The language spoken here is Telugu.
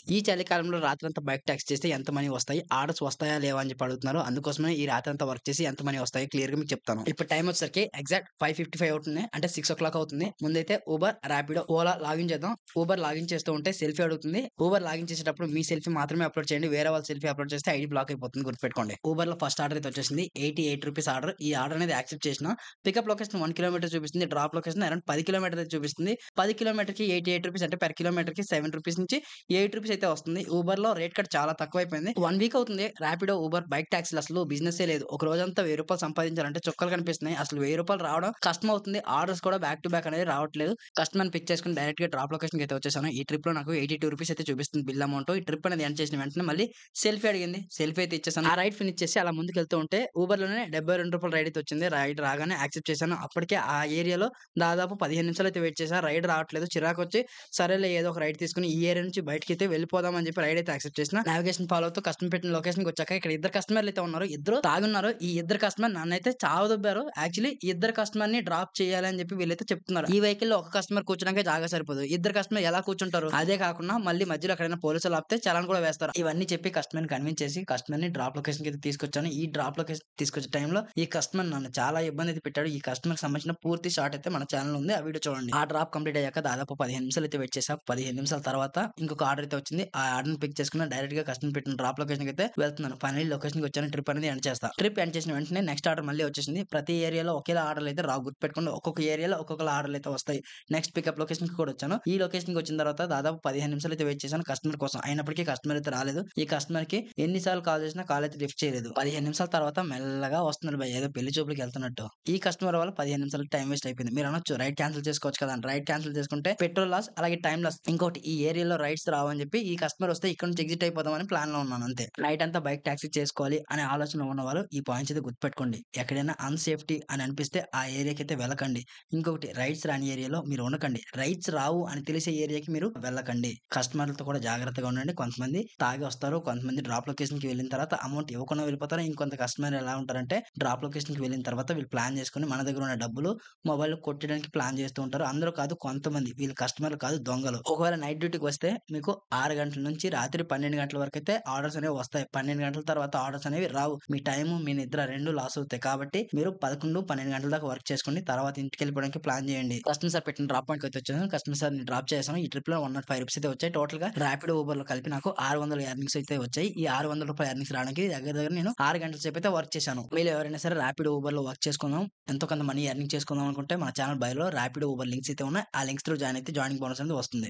ఈ చలికాలంలో రాత్రంతా బైక్ టాక్సీ చేస్తే ఎంత మనీ వస్తాయి? ఆర్డర్స్ వస్తాయా? లేవా? అని చెప్పి అడుగుతున్నారు. అందుకోసమే ఈ రాత్రంతా వర్క్ చేసి ఎంత మనీ వస్తాయో క్లియర్‌గా మీకు చెప్తాను. ఇప్పుడు టైమ్ వచ్చేసరికి ఎగ్జాక్ట్ 5:55 అవుతుంది. అంటే 6:00 అవుతుంది. ముందైతే ఊబర్, రాపిడో, ఓలా లాగిన్ చేద్దాం. ఊబర్ లాగిన్ చేస్తూ ఉంటే సెల్ఫీ అడుగుతుంది. ఊబర్ లాగిన్ చేసేటప్పుడు మీ సెల్ఫీ మాత్రమే అప్‌లోడ్ చేయండి. వేరే వాళ్ళ సెల్ఫీ అప్‌లోడ్ చేస్తే ఐడీ బ్లాక్ అయిపోతుంది గుర్తుపెట్టుకోండి. ఊబర్‌లో ఫస్ట్ ఆర్డర్ అయితే వచ్చేసింది. ₹88 ఆర్డర్. ఈ ఆర్డర్ అనేది యాక్సెప్ట్ చేసిన. పికప్ లొకేషన్ 1 కిలోమీటర్ చూపిస్తుంది. డ్రాప్ లొకేషన్ అరౌండ్ 10 కిలోమీటర్స్ అయితే చూపిస్తుంది. 10 కిలోమీటర్‌కి ₹88 అంటే పర్ కిలోమీటర్‌కి ₹7 నుంచి ₹8 అయితే వస్తుంది. ఊబర్‌లో రేట్ కట్ చాలా తక్కువైపోయింది. 1 వీక్ అవుతుంది. రాపిడో, ఊబర్, బైక్ టాక్సీలు అసలు బిజినెస్సే లేదు. ఒక రోజంతా ₹1000 సంపాదించాలంటే చుక్కలు కనిపిస్తున్నాయి. అసలు ₹1000 రావడం కష్టమవుతుంది. ఆర్డర్స్ కూడా బ్యాక్ టు బ్యాక్ అనేది రావట్లేదు. కస్టమర్‌ని పిక్ చేసుకొని డైరెక్ట్‌గా డ్రాప్ లొకేషన్‌కి అయితే వచ్చేసాను. ఈ ట్రిప్‌లో నాకు ₹82 అయితే చూపిస్తుంది బిల్ అమౌంట్. ఈ ట్రిప్ అనేది ఎండ్ చేసిన వెంటనే మళ్ళీ సెల్ఫీ అడిగింది. సెల్ఫీ అయితే ఇచ్చేసాను. ఆ రైడ్ ఫినిష్ చేసి అలా ముందుకెళ్తూ ఉంటే ఊబర్‌లోనే ₹72 రైడ్ అయితే వచ్చింది. రైడ్ రాగానే యాక్సెప్ట్ చేశాను. అప్పటికే ఆ ఏరియాలో దాదాపు 15 నిమిషాలు అయితే వెయిట్ చేశా. రైడ్ రావట్లేదు. చిరాకొచ్చి సరేలే ఏదో ఒక రైడ్ తీసుకొని ఈ ఏరియా నుంచి బయటికైతే వెళ్ళిపోదాం అని చెప్పి రైడ్ అయితే యాక్సెప్ట్ చేసిన. నావిగేషన్ ఫాలో అవుతూ కస్టమర్ పెట్టిన లొకేషన్‌కి వచ్చాక ఇక్కడ ఇద్దరు కస్టమర్లు అయితే ఉన్నారు. ఇద్దరు తాగున్నారు. ఈ ఇద్దరు కస్టమర్ నన్నైతే చావదొబ్బారు. యాక్చువల్లీ ఈ ఇద్దరు కస్టమర్‌ని డ్రాప్ చేయాలి అని చెప్పి వీళ్ళైతే చెప్తున్నారు. ఈ వెహికల్‌లో ఒక కస్టమర్ కూర్చోడానికే జాగా సరిపోదు. ఇద్దరు కస్టమర్ ఎలా కూర్చుంటారు? అదే కాకుండా మళ్ళీ మధ్యలో ఎక్కడైనా పోలీసులు ఆపితే చలాన్ కూడా వేస్తారు. ఇవన్నీ చెప్పి కస్టమర్‌ని కన్విన్స్ చేసి కస్టమర్‌ని డ్రాప్ లొకేషన్‌కి అయితే తీసుకొచ్చాను. ఈ డ్రాప్ లొకేషన్ తీసుకొచ్చే టైంలో ఈ కస్టమర్ నన్ను చాలా ఇబ్బంది అయితే పెట్టాడు. ఈ కస్టమర్‌కి సంబంధించిన పూర్తి షాట్ అయితే మన ఛానెల్‌లో ఉంది. ఆ వీడియో చూడండి. ఆ డ్రాప్ కంప్లీట్ అయ్యాక దాదాపు 15 నిమిషాలు అయితే వెయిట్ చేశా. 15 నిమిషాల తర్వాత ఇంకొక ఆర్డర్ అయితే వచ్చింది. ఆ ఆర్డర్‌ని పిక్ చేసుకున్న డైరెక్ట్‌గా కస్టమర్ పెట్టిన డ్రాప్ లొకేషన్‌కి అయితే వెళ్తున్నాను. ఫైనల్లీ లొకేషన్‌కి వచ్చాను. ట్రిప్ అనేది ఎండ్ చేస్తా. ట్రిప్ ఎండ్ చేసిన వెంటనే నెక్స్ట్ ఆర్డర్ మళ్ళీ వచ్చేసింది. ప్రతి ఏరియాలో ఒకేలా ఆర్డర్‌లు అయితే రావు గుర్తుపెట్టుకోండి. ఒక్కొక్క ఏరియాలో ఒక్కొక్కలా ఆర్డర్‌లు అయితే వస్తాయి. నెక్స్ట్ పికప్ లొకేషన్‌కి కూడా వచ్చాను. ఈ లొకేషన్‌కి వచ్చిన తర్వాత దాదాపు 15 నిమిషాలు అయితే వెయిట్ చేశాను కస్టమర్ కోసం. అయినప్పటికీ కస్టమర్ అయితే రాలేదు. ఈ కస్టమర్‌కి ఎన్ని సార్లు కాల్ చేసినా కాల్ అయితే లిఫ్ట్ చేయలేదు. 15 నిమిషాల తర్వాత మెల్లగా వస్తున్నాడు భయ్ ఏదో పెళ్లి చూపులకి వెళ్తున్నట్టు. ఈ కస్టమర్ వల్ల 15 నిమిషాలకి టైం వేస్ట్ అయిపోయింది. మీరు అనొచ్చు రైడ్ క్యాన్సిల్ చేసుకోవచ్చు కదా అని. రైడ్ క్యాన్సిల్ చేసుకుంటే పెట్రోల్ లాస్ అలాగే టైమ్ లాస్. ఇంకోటి ఈ ఏరియాలో రైడ్స్ రావని చెప్పి ఈ కస్టమర్ వస్తే ఇక్కడ నుంచి ఎగ్జిట్ అయిపోదామని ప్లాన్‌లో ఉన్నాను అంతే. నైట్ అంతా బైక్ టాక్సీ చేసుకోవాలి అనే ఆలోచనలో ఉన్నవాళ్ళు ఈ పాయింట్స్ అయితే గుర్తుపెట్టుకోండి. ఎక్కడైనా అన్‌సేఫ్టీ అని అనిపిస్తే ఆ ఏరియాకైతే వెళ్ళకండి. ఇంకొకటి రైడ్స్ రాని ఏరియాలో మీరు ఉండకండి. రైడ్స్ రావు అని తెలిసే ఏరియాకి మీరు వెళ్ళకండి. కస్టమర్లతో కూడా జాగ్రత్తగా ఉండండి. కొంతమంది తాగి వస్తారు. కొంతమంది డ్రాప్ లొకేషన్‌కి వెళ్ళిన తర్వాత అమౌంట్ ఇవ్వకుండా వెళ్ళిపోతారు. ఇంకొంత కస్టమర్ ఎలా ఉంటారంటే డ్రాప్ లొకేషన్‌కి వెళ్ళిన తర్వాత వీళ్ళు ప్లాన్ చేసుకొని మన దగ్గర ఉన్న డబ్బులు మొబైల్‌లో కొట్టేయడానికి ప్లాన్ చేస్తూ ఉంటారు. అందరూ కాదు కొంతమంది. వీళ్ళు కస్టమర్‌లు కాదు దొంగలు. ఒకవేళ నైట్ డ్యూటీకి వస్తే మీకు 6 గంటల నుంచి రాత్రి 12 గంటల వరకైతే ఆర్డర్స్ అనేవి వస్తాయి. 12 గంటల తర్వాత ఆర్డర్స్ అనేవి రావు. మీ టైము, మీ నిద్ర 2 లాస్ అవుతాయి. కాబట్టి మీరు 11, 12 గంటల దాకా వర్క్ చేసుకోండి. తర్వాత ఇంటికెళ్ళిపోవడానికి ప్లాన్ చేయండి. కస్టమర్ సార్ పెట్టిన డ్రాప్ పాయింట్‌కి అయితే వచ్చేసాను. కస్టమర్ సార్‌ని డ్రాప్ చేశాను. ఈ ట్రిప్‌లో ₹105 అయితే వచ్చాయి. టోటల్‌గా రాపిడో, ఊబర్‌లో కలిపి నాకు 600 ఎర్నింగ్స్ అయితే వచ్చాయి. ఈ ₹600 ఎర్నింగ్స్ రావడానికి దగ్గర దగ్గర నేను 6 గంటల సేపు అయితే వర్క్ చేశాను. మీలో ఎవరైనా సరే రాపిడో, ఊబర్‌లో వర్క్ చేసుకుందాం, ఎంతో కొంత మనీ ఎర్నింగ్ చేసుకుందాం అనుకుంటే మన ఛానల్ బయోలో రాపిడో, ఊబర్ లింక్స్ అయితే ఉన్నాయి. ఆ లింక్స్ త్రూ జాయిన్ అయితే జాయినింగ్ బోనస్ అనేది వస్తుంది.